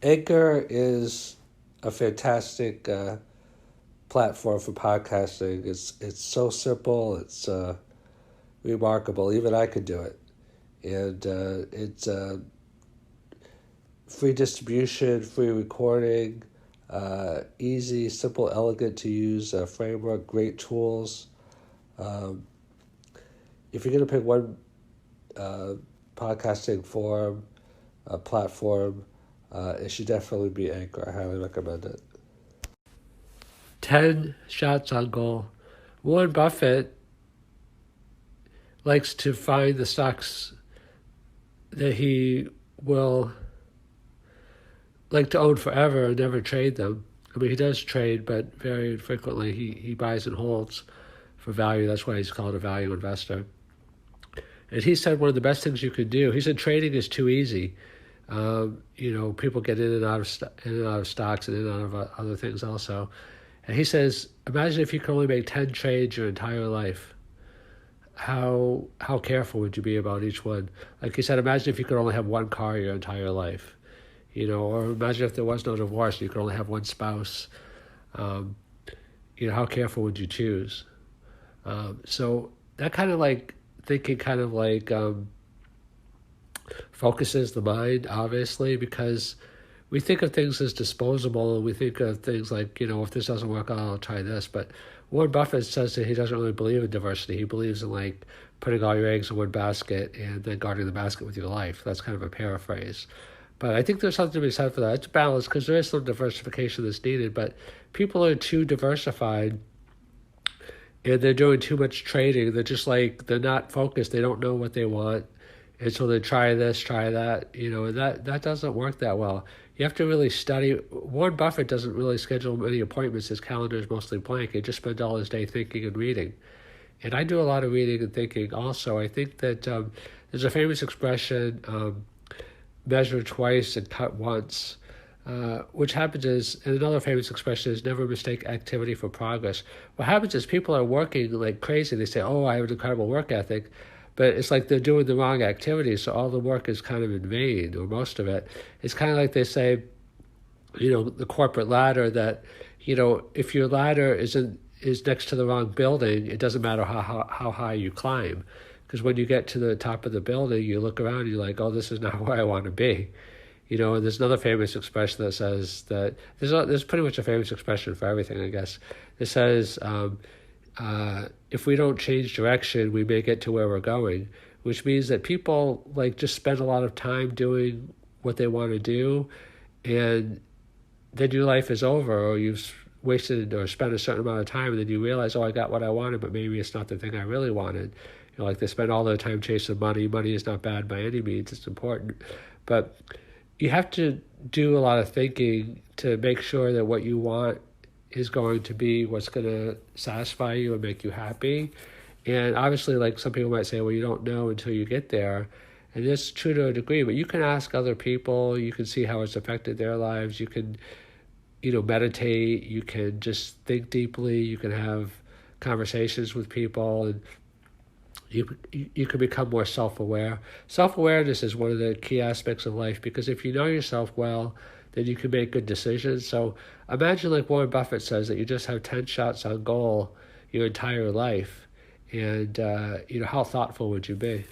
Anchor is a fantastic platform for podcasting. It's so simple. It's remarkable. Even I could do it, and it's free distribution, free recording, easy, simple, elegant to use framework. Great tools. If you're going to pick one podcasting forum, platform, it should definitely be Anchor. I highly recommend it. 10 shots on goal. Warren Buffett likes to find the stocks that he will like to own forever and never trade them. I mean, he does trade, but very infrequently. He buys and holds for value. That's why he's called a value investor. And he said one of the best things you could do, he said trading is too easy. People get in and out of stocks and in and out of other things also. And he says, imagine if you could only make 10 trades your entire life. How careful would you be about each one? Like he said, imagine if you could only have one car your entire life. Or imagine if there was no divorce and you could only have one spouse. How careful would you choose? So that kind of like thinking kind of like focuses the mind, obviously, because we think of things as disposable, and we think of things like, if this doesn't work out, I'll try this. But Warren Buffett says that he doesn't really believe in diversity. He believes in like putting all your eggs in one basket and then guarding the basket with your life. That's kind of a paraphrase. But I think there's something to be said for that. It's balanced because there is some diversification that's needed, but people are too diversified and they're doing too much trading. They're just like, they're not focused. They don't know what they want. And so they try this, try that, and that doesn't work that well. You have to really study. Warren Buffett doesn't really schedule many appointments. His calendar is mostly blank. He just spends all his day thinking and reading. And I do a lot of reading and thinking also. I think that there's a famous expression, measure twice and cut once, which happens is, and another famous expression is never mistake activity for progress. What happens is people are working like crazy. They say, oh, I have an incredible work ethic. But it's like they're doing the wrong activities, so all the work is kind of in vain, or most of it. It's kind of like they say, the corporate ladder that, if your ladder is next to the wrong building, it doesn't matter how high you climb. Because when you get to the top of the building, you look around and you're like, oh, this is not where I want to be. And there's another famous expression that says that, there's pretty much a famous expression for everything, I guess. It says, if we don't change direction, we may get to where we're going, which means that people like just spend a lot of time doing what they want to do, and then your life is over, or you've wasted or spent a certain amount of time, and then you realize, oh, I got what I wanted, but maybe it's not the thing I really wanted. Like they spend all their time chasing money. Money is not bad by any means. It's important. But you have to do a lot of thinking to make sure that what you want is going to be what's going to satisfy you and make you happy. And obviously, like some people might say, well, you don't know until you get there. And it's true to a degree, but you can ask other people. You can see how it's affected their lives. You can, meditate. You can just think deeply. You can have conversations with people, and you can become more self-aware. Self-awareness is one of the key aspects of life, because if you know yourself well, then you can make good decisions. So imagine, like Warren Buffett says, that you just have 10 shots on goal your entire life. And, how thoughtful would you be?